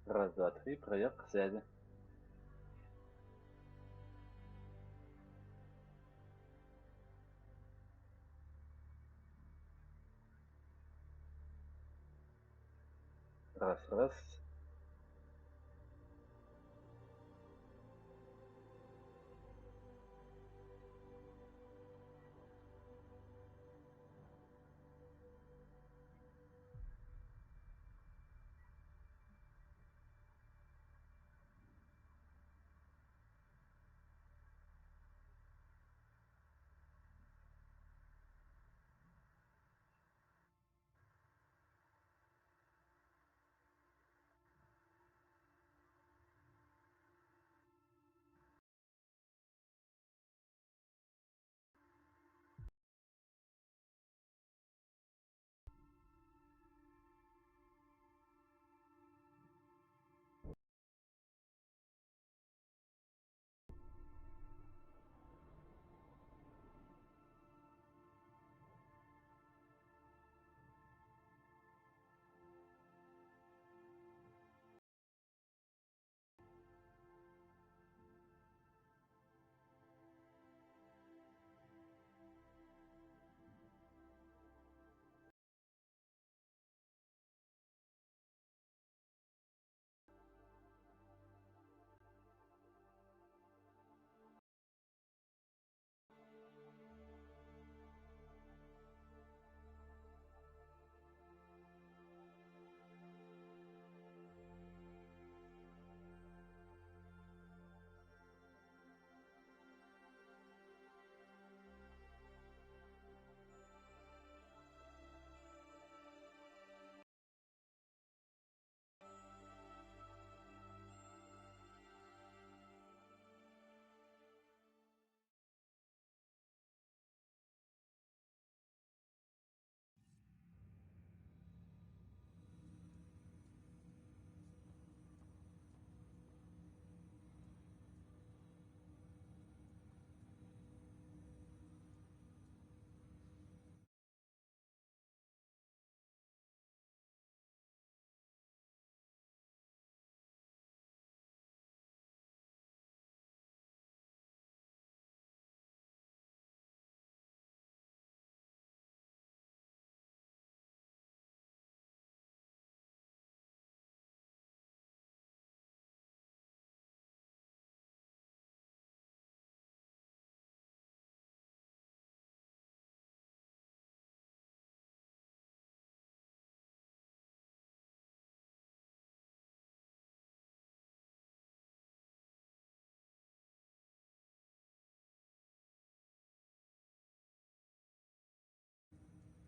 Раз, два, три, проверка связи. Раз, раз.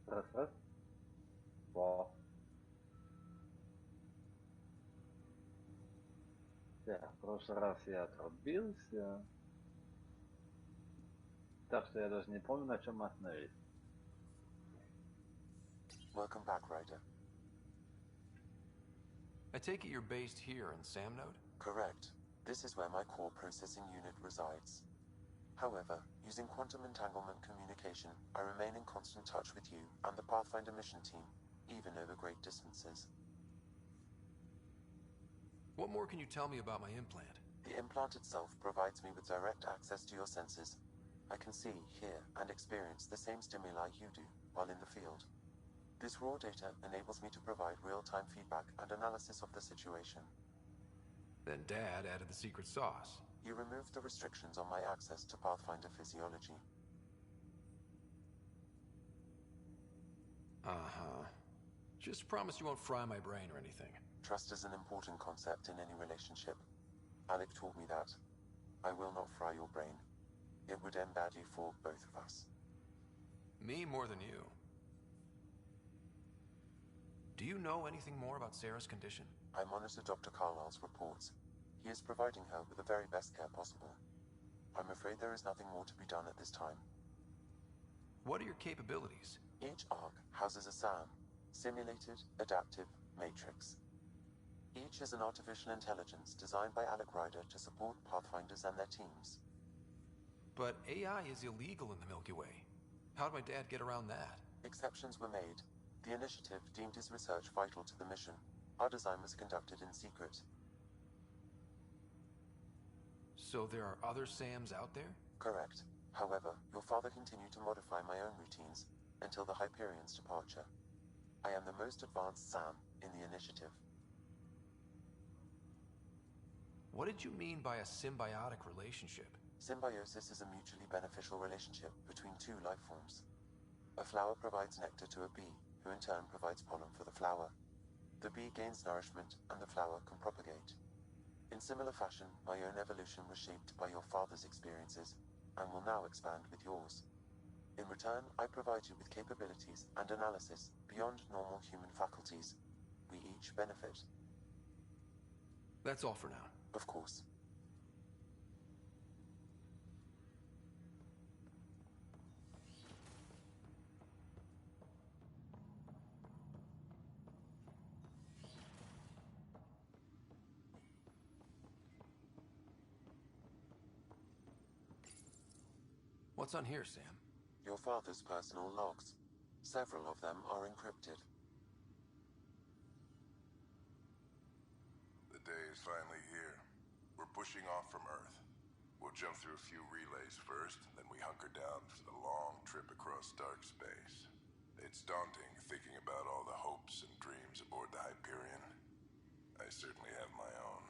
Раз, раз. Во. Так, в прошлый раз я отрубился. Так что я даже не помню, на чем мы остановились. Welcome back, Ryder. I take it you're based here in Samnode? Correct. This is where my core processing unit resides. However, using quantum entanglement communication, I remain in constant touch with you and the Pathfinder mission team, even over great distances. What more can you tell me about my implant? The implant itself provides me with direct access to your senses. I can see, hear, and experience the same stimuli you do while in the field. This raw data enables me to provide real-time feedback and analysis of the situation. Then Dad added the secret sauce. You removed the restrictions on my access to Pathfinder physiology. Uh-huh. Just promise you won't fry my brain or anything. Trust is an important concept in any relationship. Alec taught me that. I will not fry your brain. It would end badly for both of us. Me more than you. Do you know anything more about Sarah's condition? I monitor Dr. Carlisle's reports. He is providing her with the very best care possible. I'm afraid there is nothing more to be done at this time. What are your capabilities? Each arc houses a SAM, Simulated Adaptive Matrix. Each is an artificial intelligence designed by Alec Ryder to support Pathfinders and their teams. But AI is illegal in the Milky Way. How'd my dad get around that? Exceptions were made. The initiative deemed his research vital to the mission. Our design was conducted in secret. So there are other Sams out there? Correct. However, your father continued to modify my own routines until the Hyperion's departure. I am the most advanced Sam in the initiative. What did you mean by a symbiotic relationship? Symbiosis is a mutually beneficial relationship between two life forms. A flower provides nectar to a bee, who in turn provides pollen for the flower. The bee gains nourishment, and the flower can propagate. In similar fashion, my own evolution was shaped by your father's experiences, and will now expand with yours. In return, I provide you with capabilities and analysis beyond normal human faculties. We each benefit. That's all for now. Of course. What's on here, Sam? Your father's personal logs. Several of them are encrypted. The day is finally here. We're pushing off from Earth. We'll jump through a few relays first, then we hunker down for the long trip across dark space. It's daunting thinking about all the hopes and dreams aboard the Hyperion. I certainly have my own.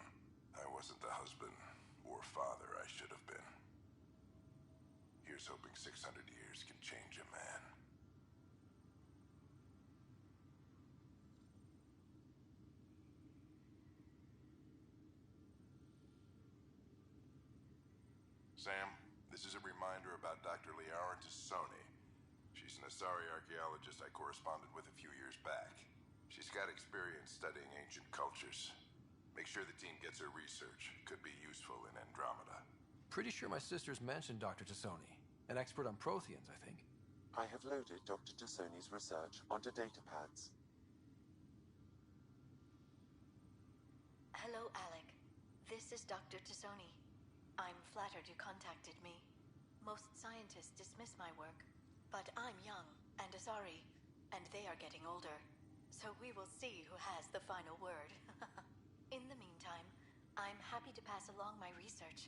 I wasn't the husband or father I should have been. Here's hoping 600 years can change a man. Sam, this is a reminder about Dr. Liara Tassoni. She's an Asari archaeologist I corresponded with a few years back. She's got experience studying ancient cultures. Make sure the team gets her research. Could be useful in Andromeda. Pretty sure my sister's mentioned Dr. Tassoni. An expert on Protheans, I think. I have loaded Dr. Tassoni's research onto datapads. Hello, Alec. This is Dr. Tassoni. I'm flattered you contacted me. Most scientists dismiss my work, but I'm young and Asari, and they are getting older. So we will see who has the final word. In the meantime, I'm happy to pass along my research.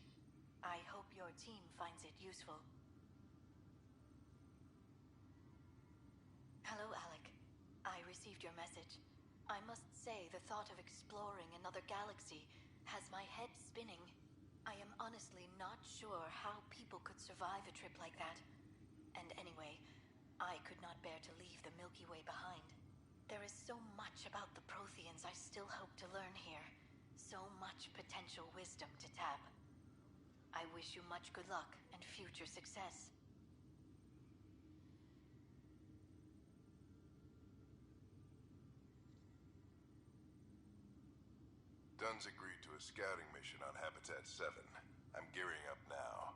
I hope your team finds it useful. Hello, Alec. I received your message. I must say the thought of exploring another galaxy has my head spinning. I am honestly not sure how people could survive a trip like that. And anyway, I could not bear to leave the Milky Way behind. There is so much about the Protheans I still hope to learn here. So much potential wisdom to tap. I wish you much good luck and future success. Dunn's agreed to a scouting mission on Habitat 7. I'm gearing up now.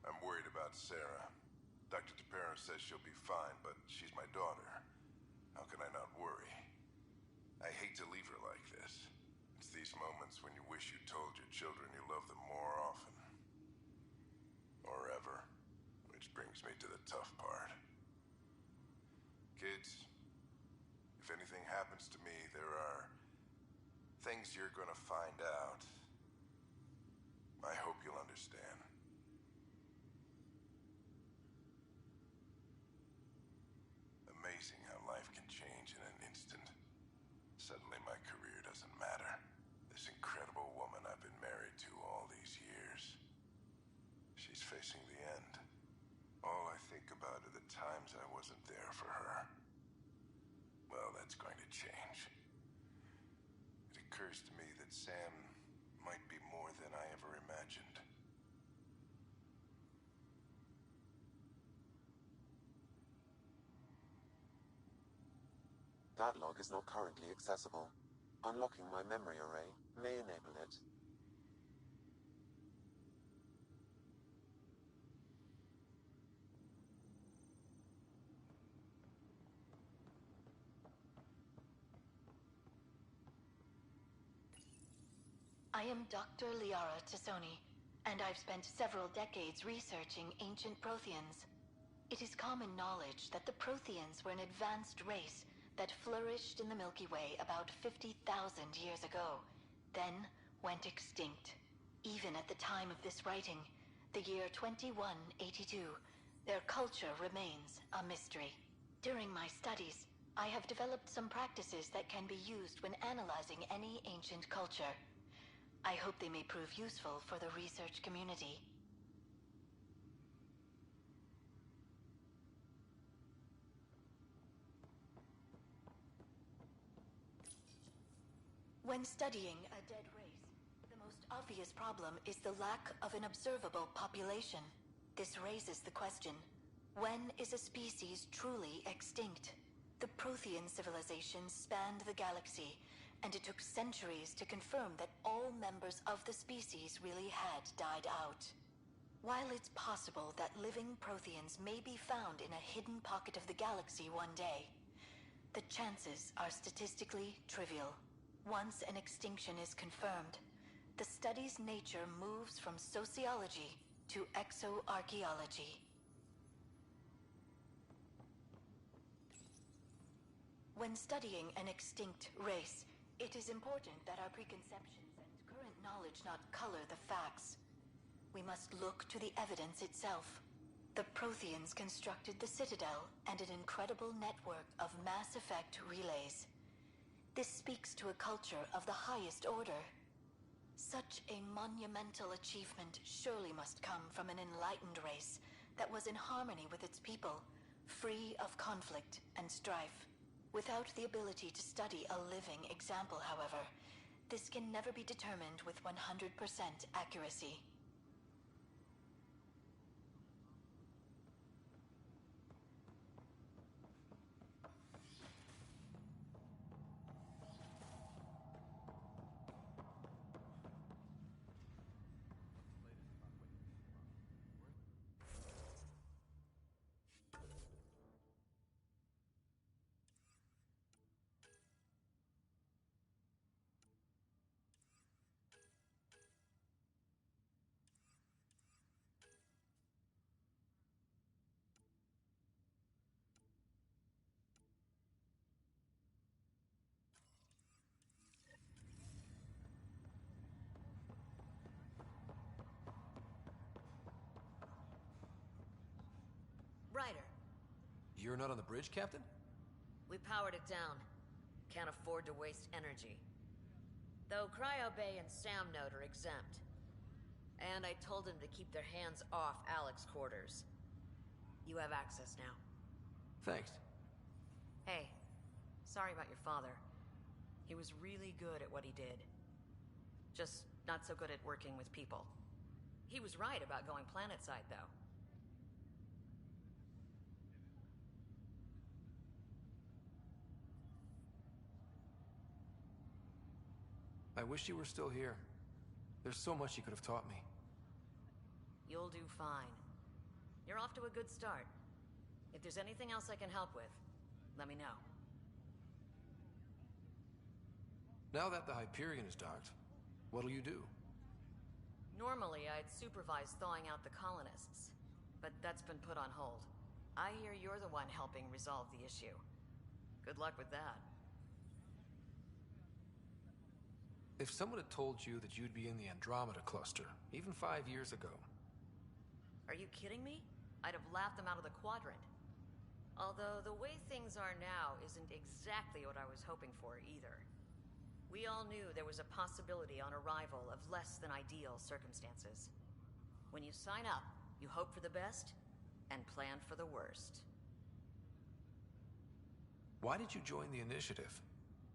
I'm worried about Sarah. Dr. Tapero says she'll be fine, but she's my daughter. How can I not worry? I hate to leave her like this. It's these moments when you wish you told your children you love them more often. Or ever. Which brings me to the tough part. Kids, if anything happens to me, there are things you're gonna find out. I hope you'll understand. Amazing how life can change in an instant. Suddenly my career doesn't matter. This incredible woman I've been married to all these years. She's facing the end. All I think about are the times I wasn't there for her. Well, that's going to change. It occurs to me that Sam might be more than I ever imagined. That log is not currently accessible. Unlocking my memory array may enable it. I am Dr. Liara Tassoni, and I've spent several decades researching ancient Protheans. It is common knowledge that the Protheans were an advanced race that flourished in the Milky Way about 50,000 years ago, then went extinct. Even at the time of this writing, the year 2182, their culture remains a mystery. During my studies, I have developed some practices that can be used when analyzing any ancient culture. I hope they may prove useful for the research community. When studying a dead race, the most obvious problem is the lack of an observable population. This raises the question, when is a species truly extinct? The Prothean civilization spanned the galaxy, and it took centuries to confirm that all members of the species really had died out. While it's possible that living Protheans may be found in a hidden pocket of the galaxy one day, the chances are statistically trivial. Once an extinction is confirmed, the study's nature moves from sociology to exoarchaeology. When studying an extinct race, it is important that our preconceptions and current knowledge not color the facts. We must look to the evidence itself. The Protheans constructed the Citadel and an incredible network of mass effect relays. This speaks to a culture of the highest order. Such a monumental achievement surely must come from an enlightened race that was in harmony with its people, free of conflict and strife. Without the ability to study a living example, however, this can never be determined with 100% accuracy. Ryder, You're not on the bridge, Captain? we powered it down. Can't afford to waste energy. Though Cryo Bay and Sam Node are exempt. And I told them to keep their hands off Alec's quarters. You have access now. Thanks. Hey, sorry about your father. He was really good at what he did. Just not so good at working with people. He was right about going planetside, though. I wish you were still here. There's so much you could have taught me. You'll do fine. You're off to a good start. If there's anything else I can help with, let me know. Now that the Hyperion is docked, what'll you do? Normally, I'd supervise thawing out the colonists, but that's been put on hold. I hear you're the one helping resolve the issue. Good luck with that. If someone had told you that you'd be in the Andromeda cluster, even 5 years ago... Are you kidding me? I'd have laughed them out of the quadrant. Although the way things are now isn't exactly what I was hoping for either. We all knew there was a possibility on arrival of less than ideal circumstances. When you sign up, you hope for the best and plan for the worst. Why did you join the Initiative?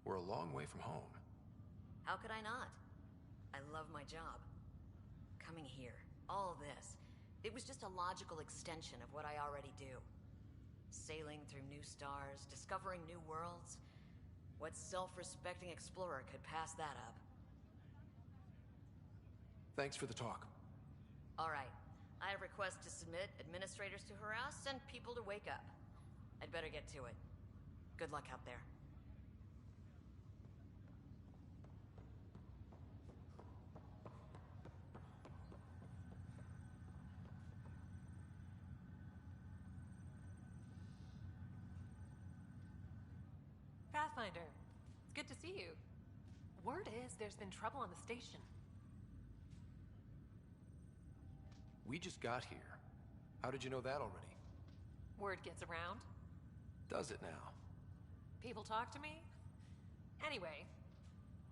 We're a long way from home. How could I not? I love my job. Coming here, all this, it was just a logical extension of what I already do. Sailing through new stars, discovering new worlds. What self-respecting explorer could pass that up? Thanks for the talk. All right. I have requests to submit, administrators to harass, and people to wake up. I'd better get to it. Good luck out there. Pathfinder. It's good to see you. Word is there's been trouble on the station. We just got here. How did you know that already? Word gets around. Does it now? People talk to me. Anyway,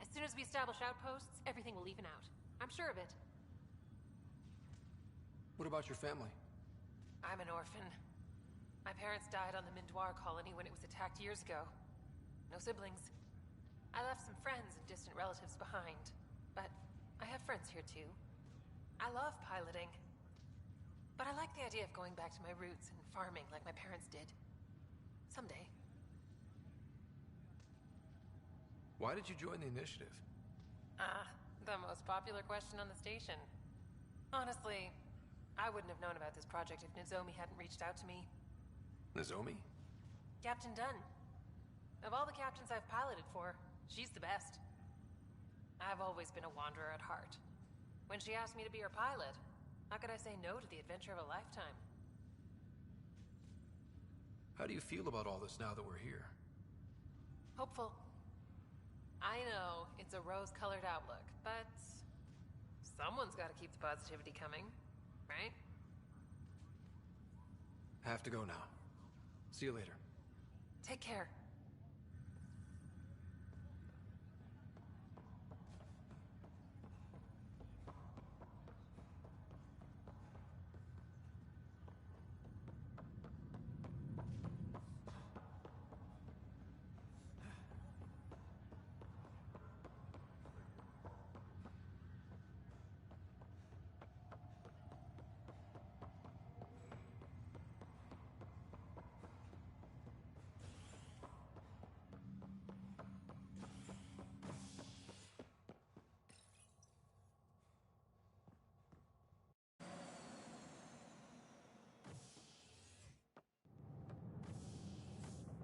as soon as we establish outposts, everything will even out. I'm sure of it. What about your family? I'm an orphan. My parents died on the Mindoir colony when it was attacked years ago. No siblings. I left some friends and distant relatives behind, but I have friends here too. I love piloting. But I like the idea of going back to my roots and farming like my parents did. Someday. Why did you join the initiative? The most popular question on the station. Honestly, I wouldn't have known about this project if Nozomi hadn't reached out to me. Nozomi? Captain Dunn. Of all the captains I've piloted for, she's the best. I've always been a wanderer at heart. When she asked me to be her pilot, how could I say no to the adventure of a lifetime? How do you feel about all this now that we're here? Hopeful. I know it's a rose-colored outlook, but someone's got to keep the positivity coming, right? Have to go now. See you later. Take care.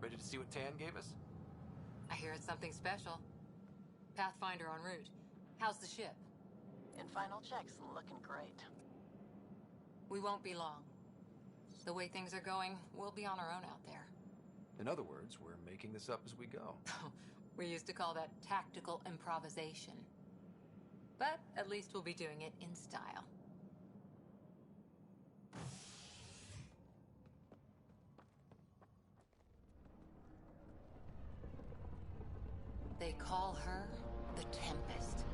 Ready to see what Tan gave us? I hear it's something special. Pathfinder en route. How's the ship? In final checks, looking great. We won't be long. The way things are going, we'll be on our own out there. In other words, we're making this up as we go. We used to call that tactical improvisation. But at least we'll be doing it in style. They call her the Tempest.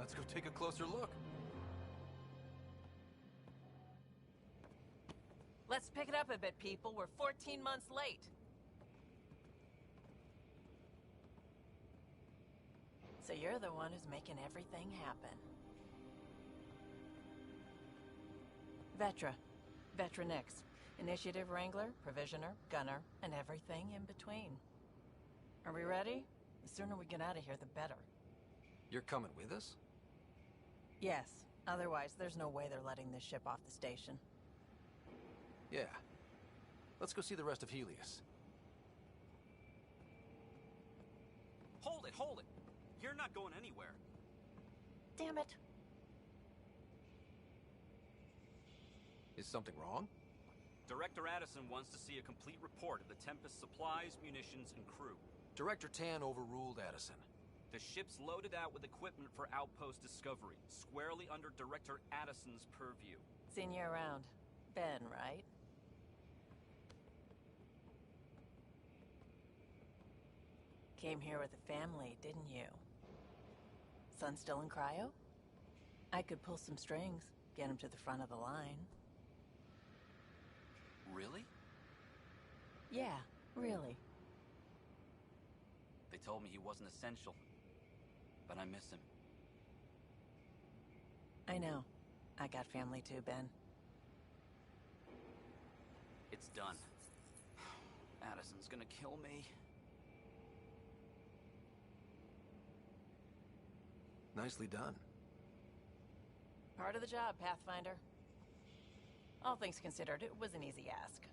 Let's go take a closer look. Let's pick it up a bit, people. We're 14 months late. So you're the one who's making everything happen. Vetra. Vetra Nix. Initiative Wrangler, Provisioner, Gunner, and everything in between. Are we ready? The sooner we get out of here, the better. You're coming with us? Yes. Otherwise, there's no way they're letting this ship off the station. Yeah. Let's go see the rest of Helios. Hold it, hold it! You're not going anywhere. Damn it. Is something wrong? Director Addison wants to see a complete report of the Tempest supplies, munitions, and crew. Director Tan overruled Addison. The ship's loaded out with equipment for outpost discovery, squarely under Director Addison's purview. Seen you around. Ben, right? Came here with a family, didn't you? Son still in cryo? I could pull some strings, get him to the front of the line. Really? Yeah, really. They told me he wasn't essential, but I miss him. I know. I got family too, Ben. It's done. Addison's gonna kill me. Nicely done. Part of the job, Pathfinder. All things considered, it was an easy ask.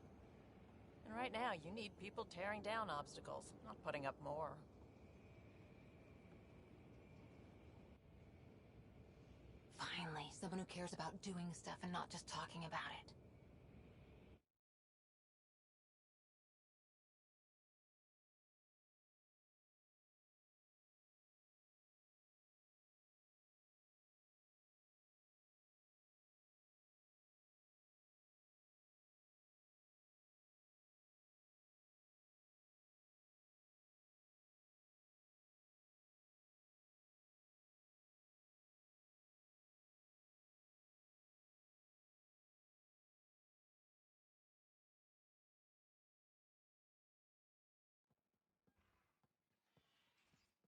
And right now, you need people tearing down obstacles, not putting up more. Finally, someone who cares about doing stuff and not just talking about it.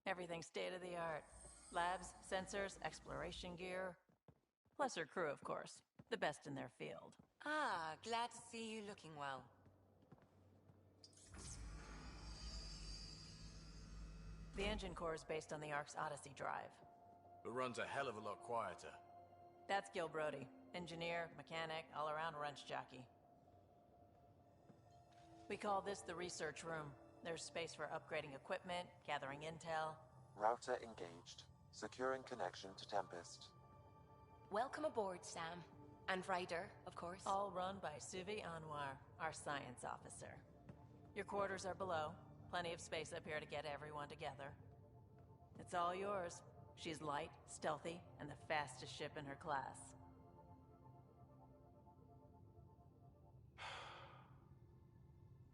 Everything's state-of-the-art. Labs, sensors, exploration gear. Plus her crew, of course. The best in their field. Ah, glad to see you looking well. The engine core is based on the Ark's Odyssey drive. But runs a hell of a lot quieter. That's Gil Brody. Engineer, mechanic, all-around wrench jockey. We call this the research room. There's space for upgrading equipment, gathering intel. Router engaged. Securing connection to Tempest. Welcome aboard, Sam. And Ryder, of course. All run by Suvi Anwar, our science officer. Your quarters are below. Plenty of space up here to get everyone together. It's all yours. She's light, stealthy, and the fastest ship in her class.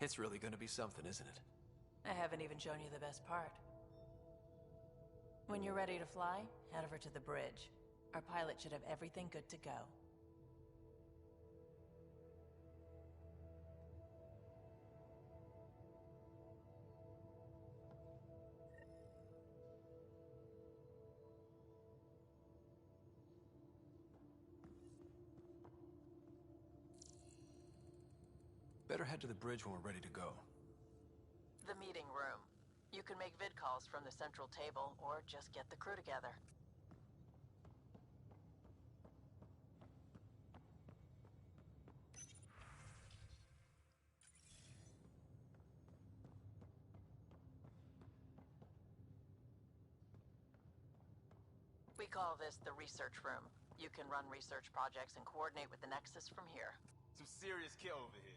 It's really gonna be something, isn't it? I haven't even shown you the best part. When you're ready to fly, head over to the bridge. Our pilot should have everything good to go. Better head to the bridge when we're ready to go. The meeting room. You can make vid calls from the central table, or just get the crew together. We call this the research room. You can run research projects and coordinate with the Nexus from here. Some serious kit over here.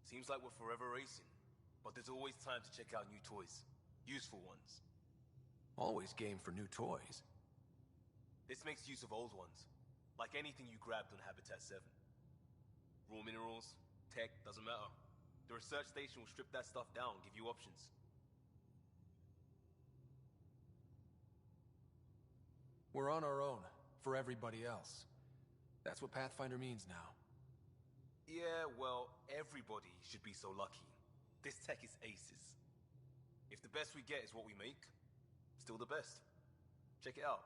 Seems like we're forever racing, but there's always time to check out new toys. Useful ones. Always game for new toys. This makes use of old ones. Like anything you grabbed on Habitat 7. Raw minerals, tech, doesn't matter. The research station will strip that stuff down, give you options. We're on our own, for everybody else. That's what Pathfinder means now. Yeah, well, everybody should be so lucky. This tech is aces. If the best we get is what we make, still the best. Check it out.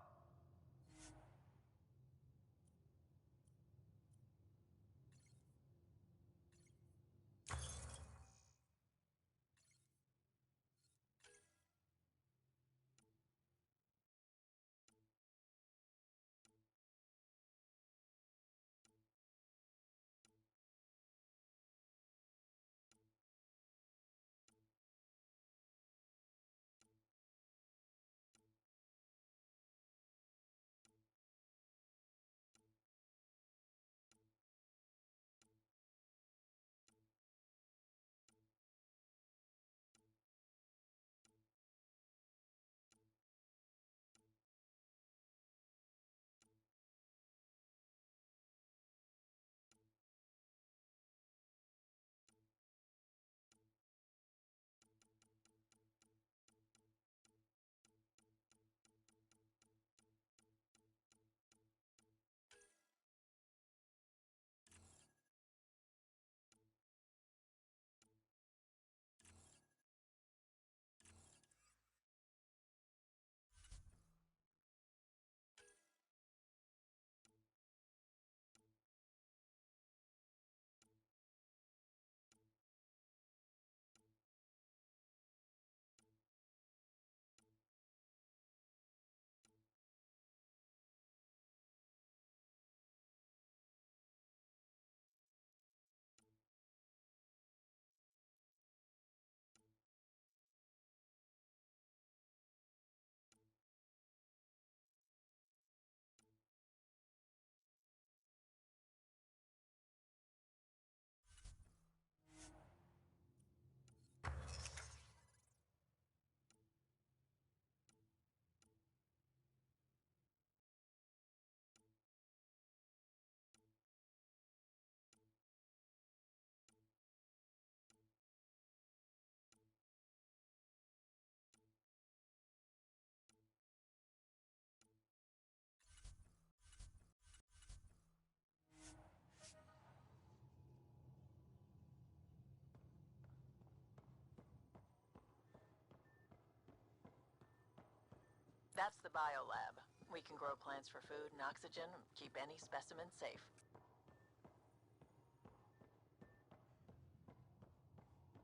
That's the biolab. We can grow plants for food and oxygen, keep any specimen safe.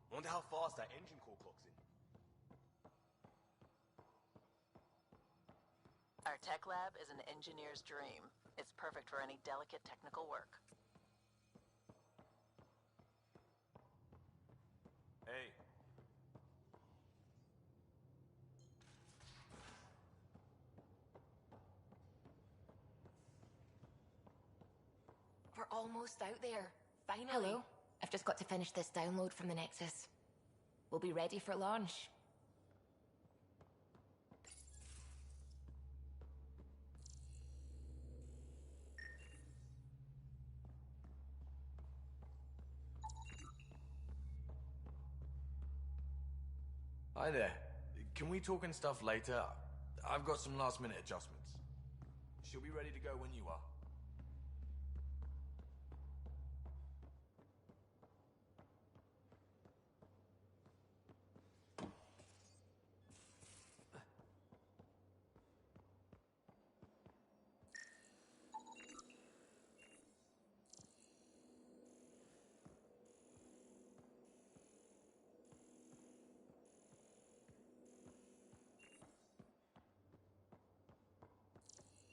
Wonder how fast that engine core clocks in. Our tech lab is an engineer's dream. It's perfect for any delicate technical work. Hey. We're almost out there. Finally. Hello. I've just got to finish this download from the Nexus. We'll be ready for launch. Hi there. Can we talk and stuff later? I've got some last-minute adjustments. She'll be ready to go when you are.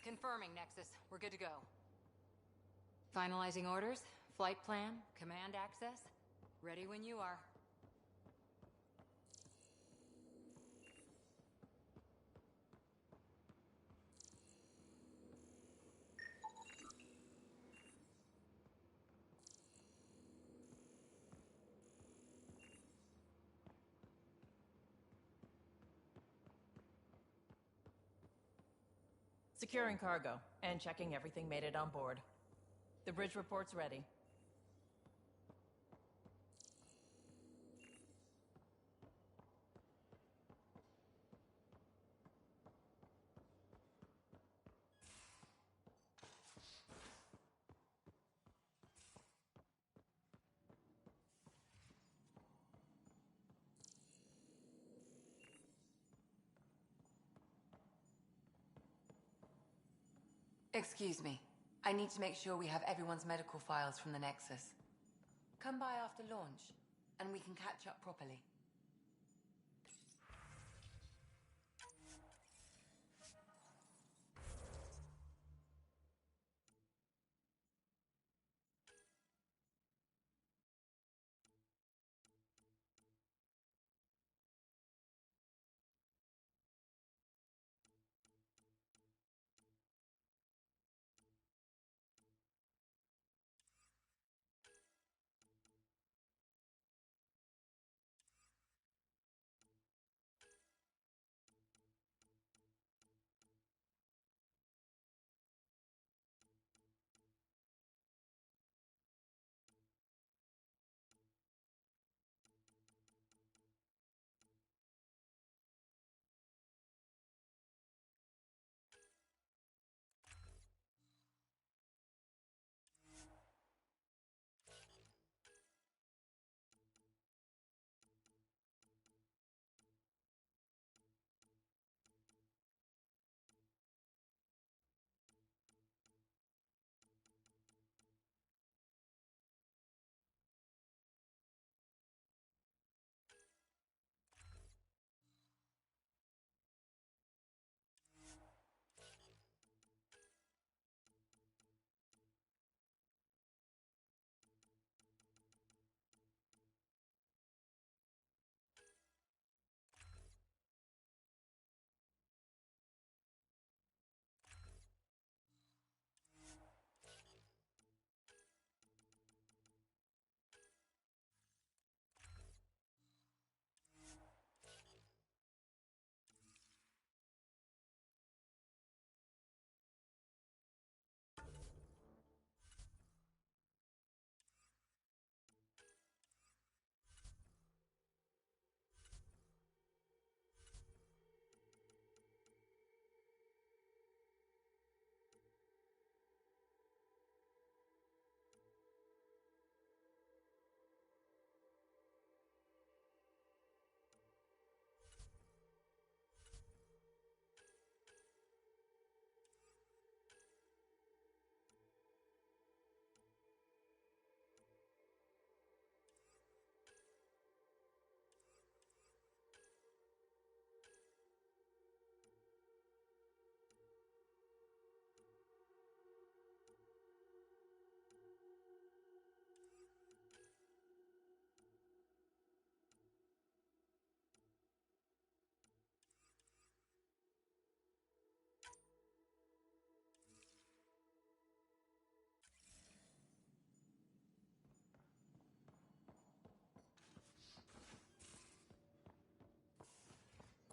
Confirming, Nexus. We're good to go. Finalizing orders, flight plan, command access. Ready when you are. Securing cargo and checking everything made it on board. The bridge report's ready. Excuse me. I need to make sure we have everyone's medical files from the Nexus. Come by after launch, and we can catch up properly.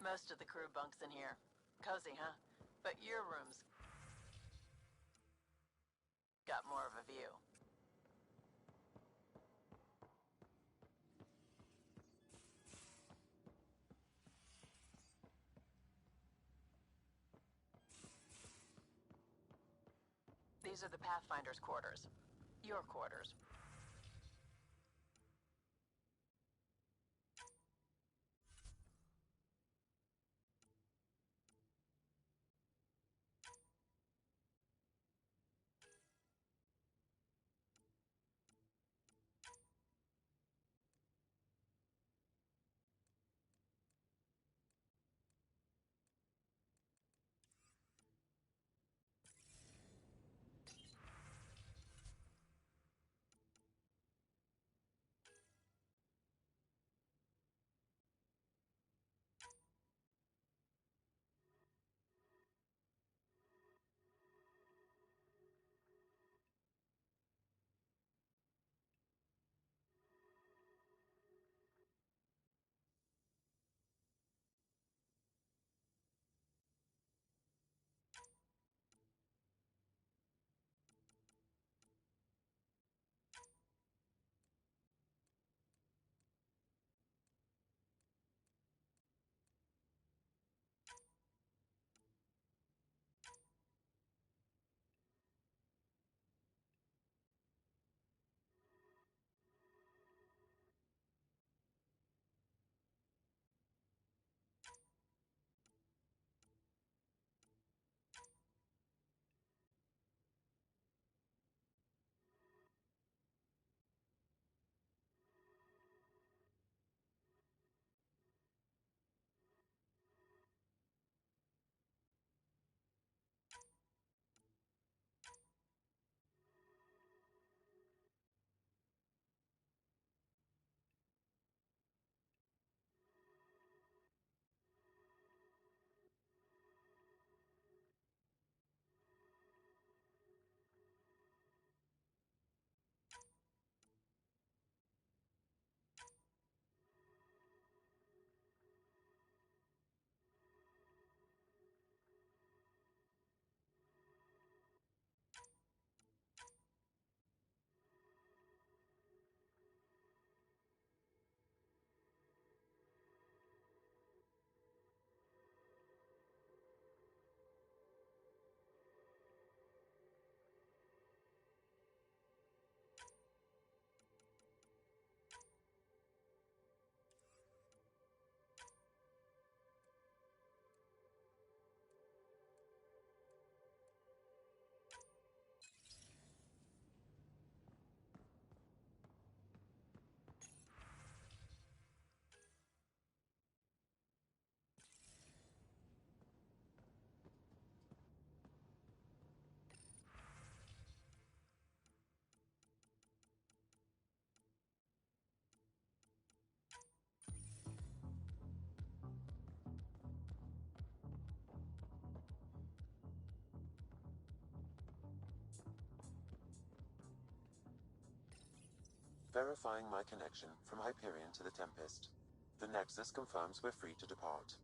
Most of the crew bunks in here. Cozy, huh? But your room's got more of a view. These are the Pathfinder's quarters. Your quarters. Verifying my connection from Hyperion to the Tempest. The Nexus confirms we're free to depart.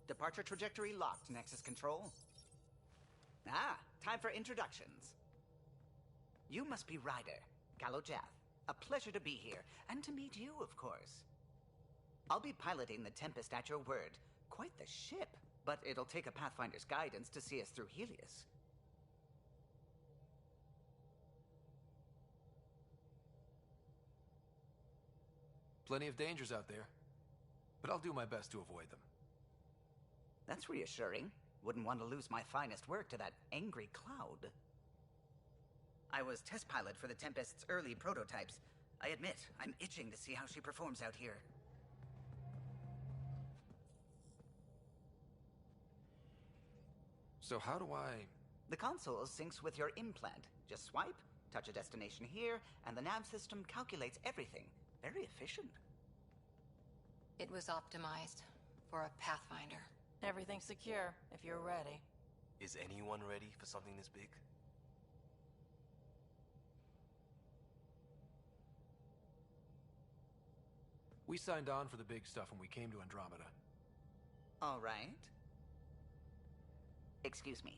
Departure trajectory locked, Nexus Control. Ah, time for introductions. You must be Ryder, Galojath. A pleasure to be here, and to meet you, of course. I'll be piloting the Tempest at your word. Quite the ship, but it'll take a Pathfinder's guidance to see us through Helios. Plenty of dangers out there, but I'll do my best to avoid them. That's reassuring. Wouldn't want to lose my finest work to that angry cloud. I was test pilot for the Tempest's early prototypes. I admit, I'm itching to see how she performs out here. So how do I... The console syncs with your implant. Just swipe, touch a destination here, and the nav system calculates everything. Very efficient. It was optimized for a Pathfinder. Everything's secure, if you're ready. Is anyone ready for something this big? We signed on for the big stuff when we came to Andromeda. All right. Excuse me.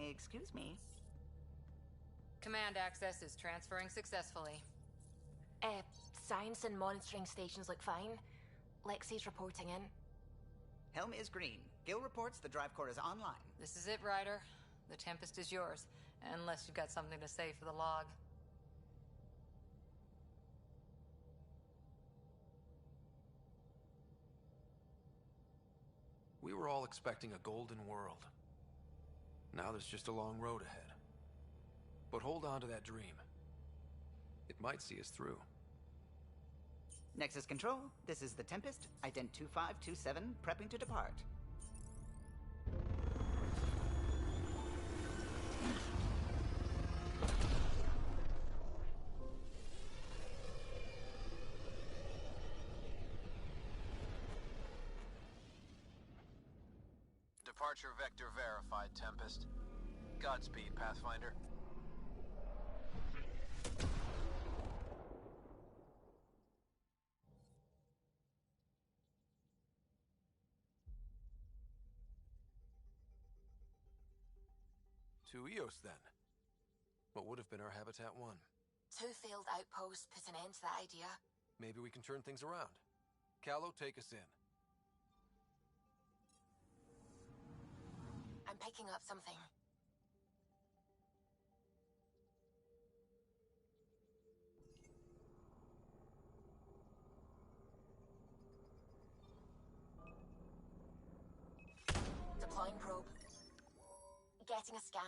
Excuse me. Command access is transferring successfully. Science and monitoring stations look fine. Lexi's reporting in. Helm is green. Gil reports the drive core is online. This is it, Ryder. The Tempest is yours, unless you've got something to say for the log. We were all expecting a golden world. Now there's just a long road ahead. But hold on to that dream. It might see us through. Nexus Control, this is the Tempest, ident 2527, prepping to depart. Departure vector verified, Tempest. Godspeed, Pathfinder. To Eos, then. What would have been our Habitat 1? 2 failed outposts put an end to that idea. Maybe we can turn things around. Callow, take us in. I'm picking up something. Deploying probe. Getting a scan.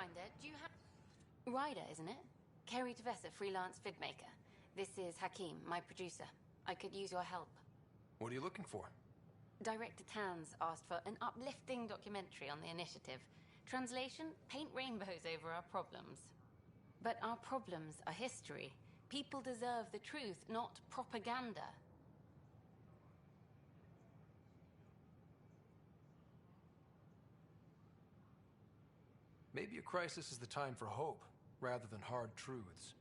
Pathfinder, do you have... Ryder, isn't it? Kerry Tavessa, freelance vidmaker. This is Hakim, my producer. I could use your help. What are you looking for? Director Tans asked for an uplifting documentary on the initiative. Translation, paint rainbows over our problems. But our problems are history. People deserve the truth, not propaganda. Maybe a crisis is the time for hope, rather than hard truths.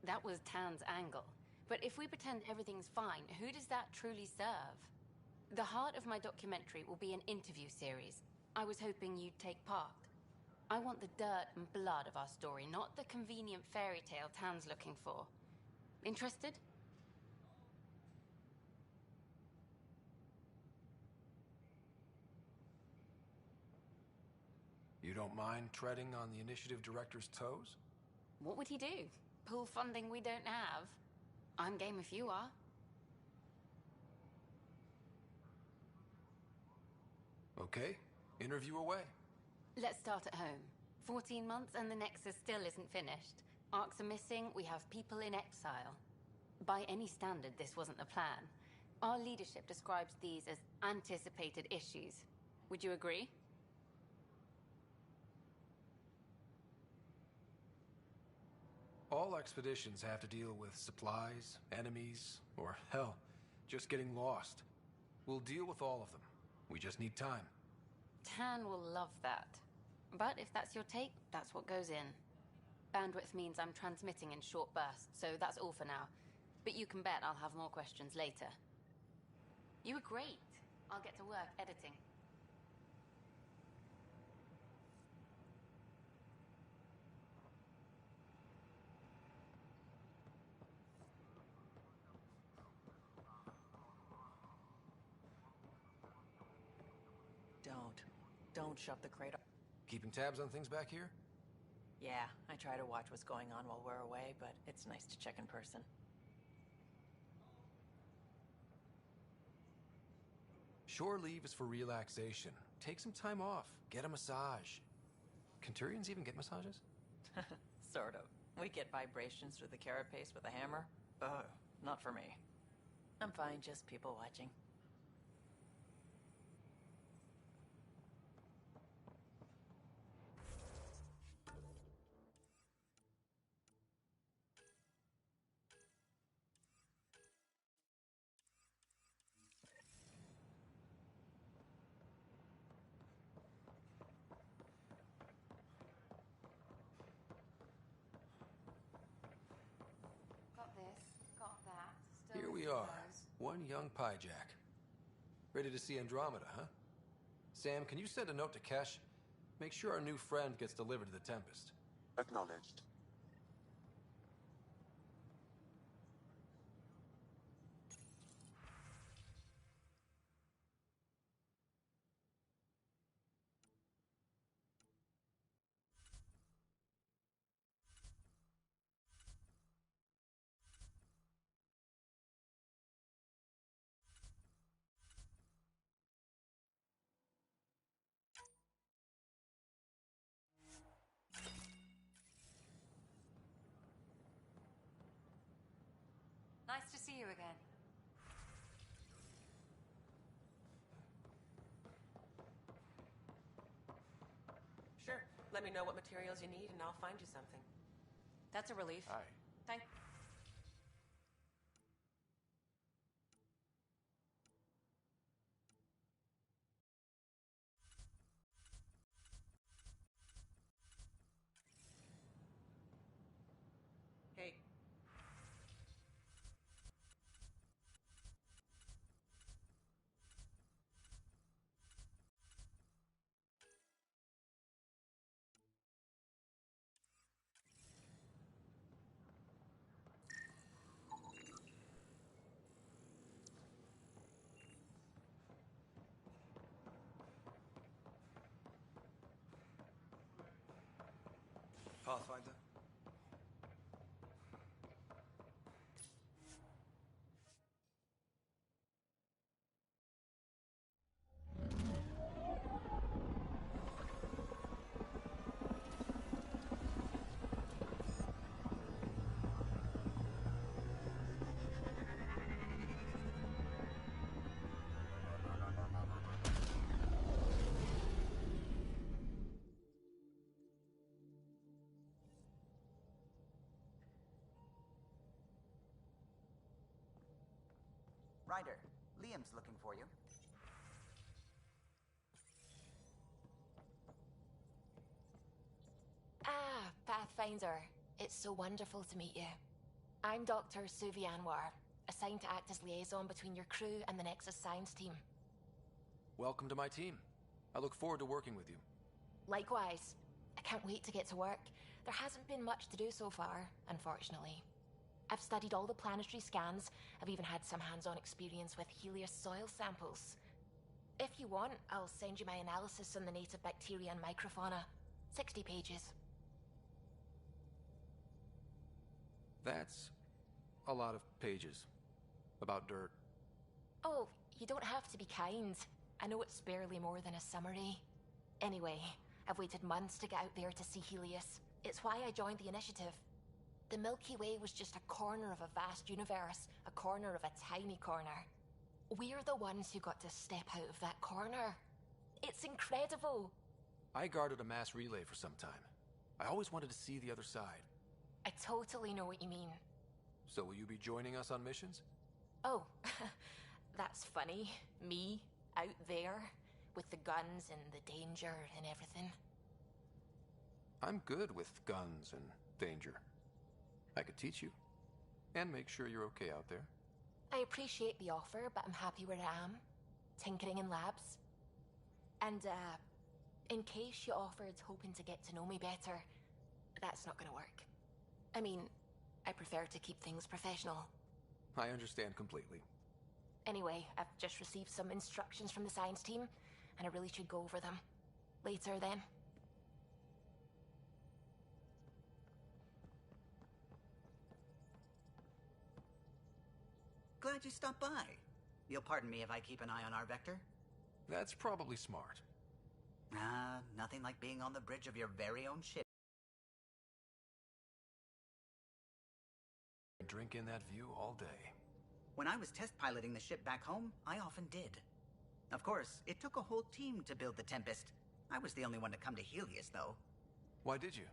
That was Tan's angle. But if we pretend everything's fine, who does that truly serve? The heart of my documentary will be an interview series. I was hoping you'd take part. I want the dirt and blood of our story, not the convenient fairy tale Tan's looking for. Interested? You don't mind treading on the initiative director's toes? What would he do? Pull funding we don't have? I'm game if you are. Okay, interview away. Let's start at home. 14 months and the Nexus still isn't finished. Arcs are missing, we have people in exile. By any standard, this wasn't the plan. Our leadership describes these as anticipated issues. Would you agree? All expeditions have to deal with supplies, enemies, or hell, just getting lost. We'll deal with all of them. We just need time. Tan will love that. But if that's your take, that's what goes in. Bandwidth means I'm transmitting in short bursts, so that's all for now. But you can bet I'll have more questions later. You were great. I'll get to work editing. Don't shove the crate. Keeping tabs on things back here? Yeah, I try to watch what's going on while we're away, but it's nice to check in person. Shore leave is for relaxation. Take some time off. Get a massage. Can Turians even get massages? Sort of. We get vibrations through the carapace with a hammer. Ugh, not for me. I'm fine, just people watching. Here we are, one young piejack. Ready to see Andromeda, huh? Sam, can you send a note to Kesh? Make sure our new friend gets delivered to the Tempest. Acknowledged. Nice to see you again. Sure. Let me know what materials you need and I'll find you something. That's a relief. Hi. Thank... Hey. Pathfinder? Ryder, Liam's looking for you. Ah, Pathfinder. It's so wonderful to meet you. I'm Dr. Suvi Anwar, assigned to act as liaison between your crew and the Nexus science team. Welcome to my team. I look forward to working with you. Likewise. I can't wait to get to work. There hasn't been much to do so far, unfortunately. I've studied all the planetary scans. I've even had some hands-on experience with Helios soil samples. If you want, I'll send you my analysis on the native bacteria and microfauna. 60 pages. That's a lot of pages. About dirt. Oh, you don't have to be kind. I know it's barely more than a summary. Anyway, I've waited months to get out there to see Helios. It's why I joined the initiative. The Milky Way was just a corner of a vast universe, a corner of a tiny corner. We're the ones who got to step out of that corner. It's incredible. I guarded a mass relay for some time. I always wanted to see the other side. I totally know what you mean. So will you be joining us on missions? Oh, that's funny. Me, out there, with the guns and the danger and everything. I'm good with guns and danger. I could teach you. And make sure you're okay out there. I appreciate the offer, but I'm happy where I am. Tinkering in labs. And, in case you offered hoping to get to know me better, that's not gonna work. I mean, I prefer to keep things professional. I understand completely. Anyway, I've just received some instructions from the science team, and I really should go over them. Later, then. Glad you stopped by. You'll pardon me if I keep an eye on our vector? That's probably smart. Nothing like being on the bridge of your very own ship. Drink in that view all day. When I was test piloting the ship back home, I often did. Of course, it took a whole team to build the Tempest. I was the only one to come to Helios, though. Why did you?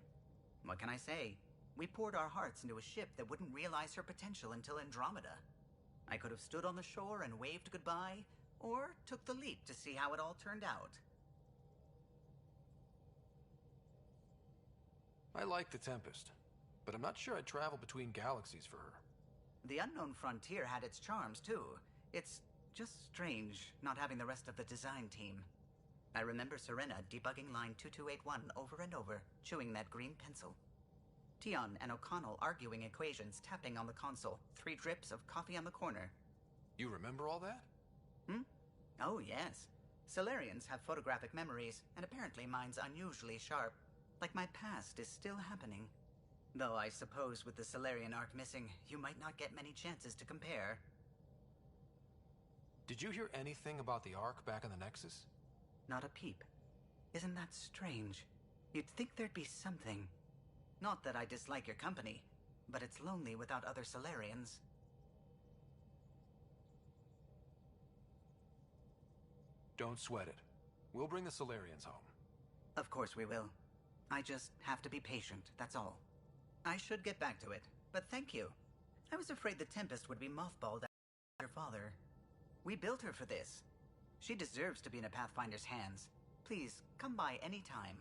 What can I say? We poured our hearts into a ship that wouldn't realize her potential until Andromeda. I could have stood on the shore and waved goodbye, or took the leap to see how it all turned out. I like the Tempest, but I'm not sure I'd travel between galaxies for her. The unknown frontier had its charms, too. It's just strange not having the rest of the design team. I remember Serena debugging line 2281 over and over, chewing that green pencil. Tion and O'Connell arguing equations, tapping on the console, 3 drips of coffee on the corner. You remember all that? Oh, yes. Solarians have photographic memories, and apparently mine's unusually sharp. Like my past is still happening. Though I suppose with the Solarian arc missing, you might not get many chances to compare. Did you hear anything about the Ark back in the Nexus? Not a peep. Isn't that strange? You'd think there'd be something. Not that I dislike your company, but it's lonely without other Solarians. Don't sweat it. We'll bring the Solarians home. Of course we will. I just have to be patient, that's all. I should get back to it, but thank you. I was afraid the Tempest would be mothballed after her father. We built her for this. She deserves to be in a Pathfinder's hands. Please, come by any time.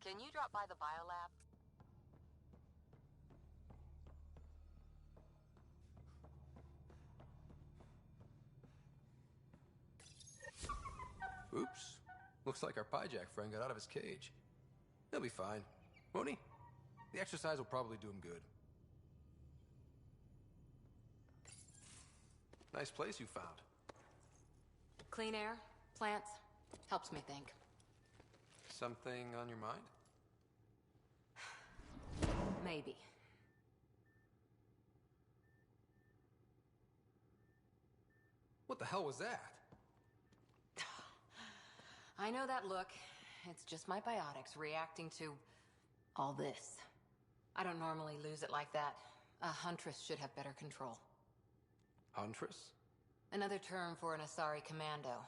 Can you drop by the biolab? Oops. Looks like our Pyjack friend got out of his cage. He'll be fine, won't he? The exercise will probably do him good. Nice place you found. Clean air, plants, helps me think. Something on your mind? Maybe. What the hell was that? I know that look. It's just my biotics reacting to all this. I don't normally lose it like that. A huntress should have better control. Huntress? Another term for an Asari commando.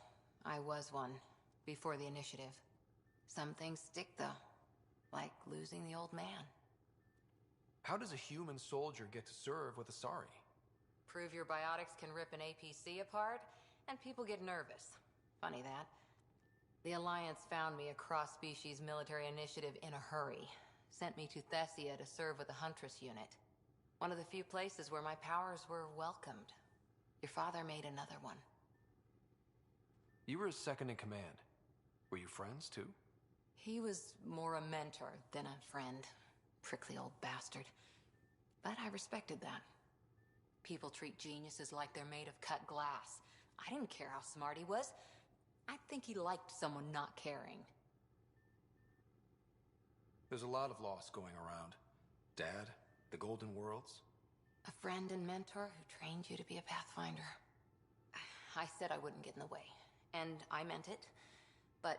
I was one, before the initiative. Some things stick, though. Like losing the old man. How does a human soldier get to serve with Asari? Prove your biotics can rip an APC apart, and people get nervous. Funny that. The Alliance found me a cross-species military initiative in a hurry. Sent me to Thessia to serve with the Huntress unit. One of the few places where my powers were welcomed. Your father made another one. You were his second in command. Were you friends, too? He was more a mentor than a friend. Prickly old bastard. But I respected that. People treat geniuses like they're made of cut glass. I didn't care how smart he was. I think he liked someone not caring. There's a lot of loss going around. Dad, the Golden Worlds. A friend and mentor who trained you to be a Pathfinder. I said I wouldn't get in the way, and I meant it. But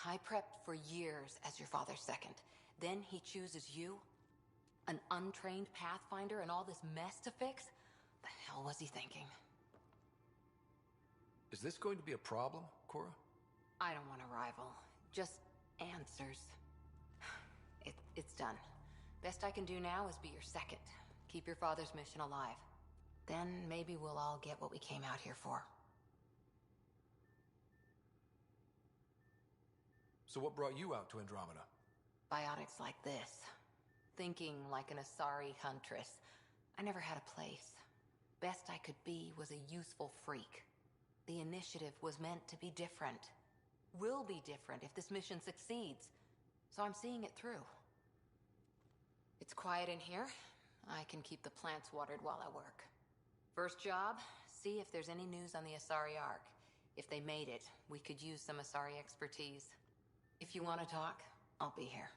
I prepped for years as your father's second. Then he chooses you? An untrained Pathfinder and all this mess to fix? The hell was he thinking? Is this going to be a problem, Cora? I don't want a rival. Just answers. It's done. Best I can do now is be your second. Keep your father's mission alive. Then maybe we'll all get what we came out here for. So what brought you out to Andromeda? Biotics like this. Thinking like an Asari huntress. I never had a place. Best I could be was a useful freak. The initiative was meant to be different. Will be different if this mission succeeds. So I'm seeing it through. It's quiet in here. I can keep the plants watered while I work. First job, see if there's any news on the Asari Ark. If they made it, we could use some Asari expertise. If you want to talk, I'll be here.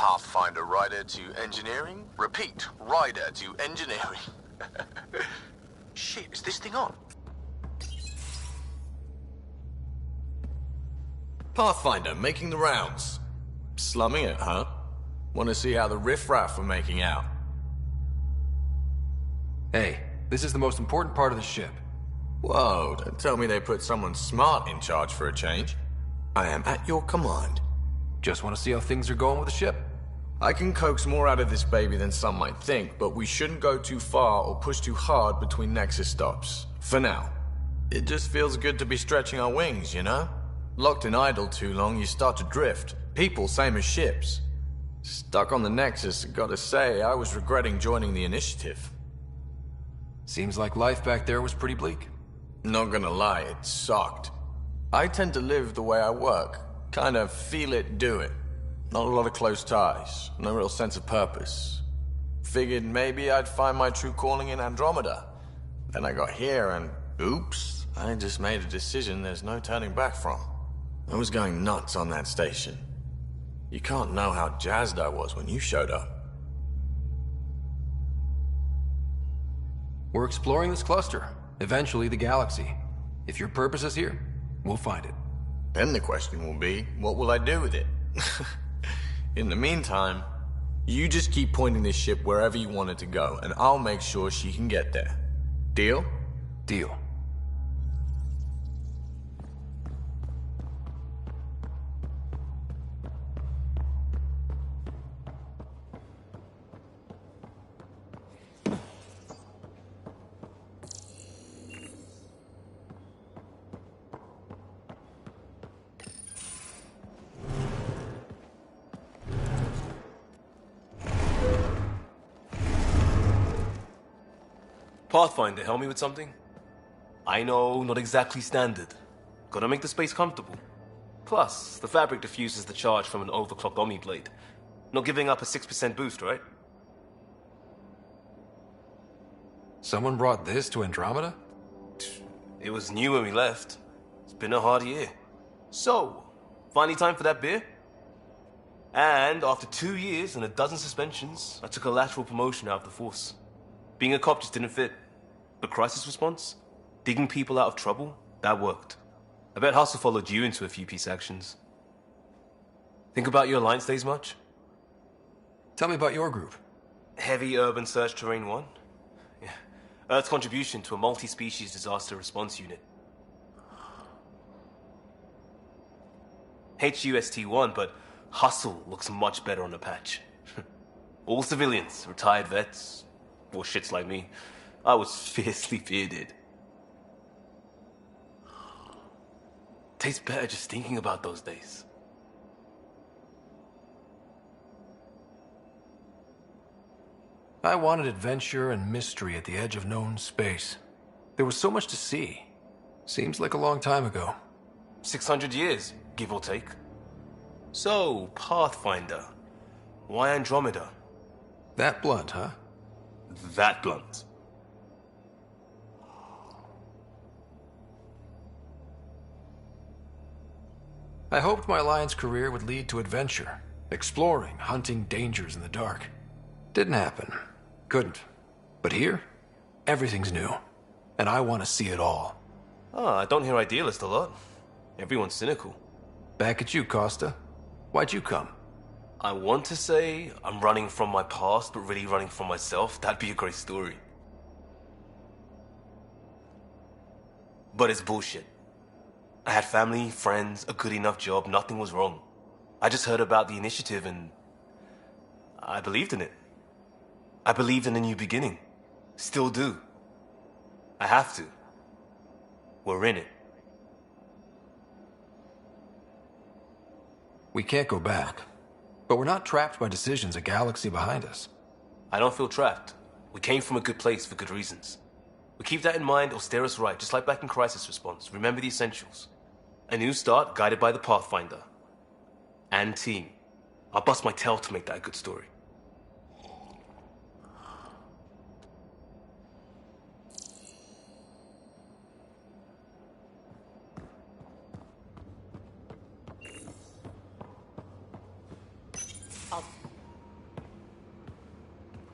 Pathfinder rider to engineering. Repeat, rider to engineering. Shit, is this thing on? Pathfinder, making the rounds. Slumming it, huh? Want to see how the riffraff are making out? Hey, this is the most important part of the ship. Whoa, don't tell me they put someone smart in charge for a change. I am at your command. Just want to see how things are going with the ship? I can coax more out of this baby than some might think, but we shouldn't go too far or push too hard between Nexus stops. For now. It just feels good to be stretching our wings, you know? Locked in idle too long, you start to drift. People, same as ships. Stuck on the Nexus, gotta say, I was regretting joining the Initiative. Seems like life back there was pretty bleak. Not gonna lie, it sucked. I tend to live the way I work. Kind of feel it, do it. Not a lot of close ties, no real sense of purpose. Figured maybe I'd find my true calling in Andromeda. Then I got here and, oops, I just made a decision there's no turning back from. I was going nuts on that station. You can't know how jazzed I was when you showed up. We're exploring this cluster, eventually the galaxy. If your purpose is here, we'll find it. Then the question will be, what will I do with it? In the meantime, you just keep pointing this ship wherever you want it to go, and I'll make sure she can get there. Deal? Deal. Pathfinder, help me with something? I know, not exactly standard. Gotta make the space comfortable. Plus, the fabric diffuses the charge from an overclocked Omni blade. Not giving up a 6% boost, right? Someone brought this to Andromeda? It was new when we left. It's been a hard year. So, finally time for that beer? And after 2 years and a dozen suspensions, I took a lateral promotion out of the force. Being a cop just didn't fit. But crisis response? Digging people out of trouble? That worked. I bet Hustle followed you into a few peace actions. Think about your Alliance days much? Tell me about your group. Heavy Urban Search Terrain 1? Yeah. Earth's contribution to a multi-species disaster response unit. HUST-1, but Hustle looks much better on the patch. All civilians, retired vets, or shits like me. I was fiercely bearded. Tastes better just thinking about those days. I wanted adventure and mystery at the edge of known space. There was so much to see. Seems like a long time ago. 600 years, give or take. So, Pathfinder. Why Andromeda? That blunt, huh? That blunt. I hoped my Alliance career would lead to adventure, exploring, hunting dangers in the dark. Didn't happen. Couldn't. But here, everything's new. And I want to see it all. Ah, I don't hear idealist a lot. Everyone's cynical. Back at you, Costa. Why'd you come? I want to say I'm running from my past, but really running from myself. That'd be a great story. But it's bullshit. I had family, friends, a good enough job, nothing was wrong. I just heard about the initiative and I believed in it. I believed in a new beginning. Still do. I have to. We're in it. We can't go back. But we're not trapped by decisions a galaxy behind us. I don't feel trapped. We came from a good place for good reasons. We keep that in mind or steer us right, just like back in Crisis Response. Remember the essentials. A new start guided by the Pathfinder. And team. I'll bust my tail to make that a good story.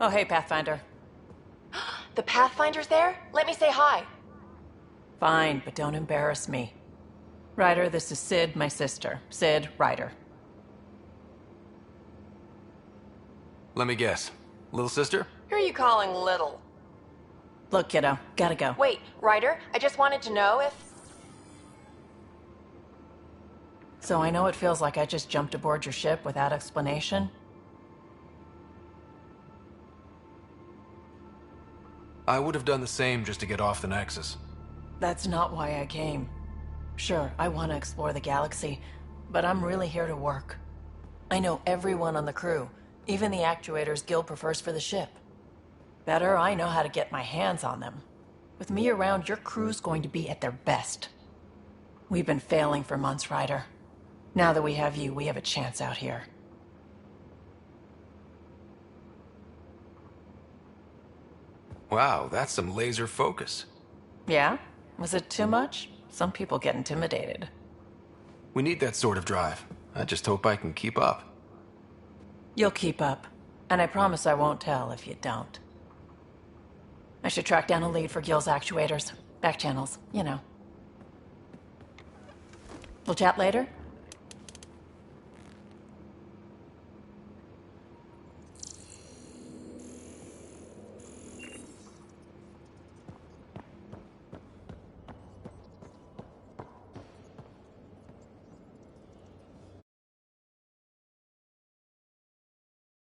Oh, hey, Pathfinder. The Pathfinder's there? Let me say hi. Fine, but don't embarrass me. Ryder, this is Sid, my sister. Sid, Ryder. Let me guess. Little sister? Who are you calling little? Look, kiddo, gotta go. Wait, Ryder, I just wanted to know if... So I know it feels like I just jumped aboard your ship without explanation. I would have done the same just to get off the Nexus. That's not why I came. Sure, I want to explore the galaxy, but I'm really here to work. I know everyone on the crew, even the actuators Gil prefers for the ship. Better, I know how to get my hands on them. With me around, your crew's going to be at their best. We've been failing for months, Ryder. Now that we have you, we have a chance out here. Wow, that's some laser focus. Yeah? Was it too much? Some people get intimidated. We need that sort of drive. I just hope I can keep up. You'll keep up. And I promise I won't tell if you don't. I should track down a lead for Gil's actuators. Back channels, you know. We'll chat later?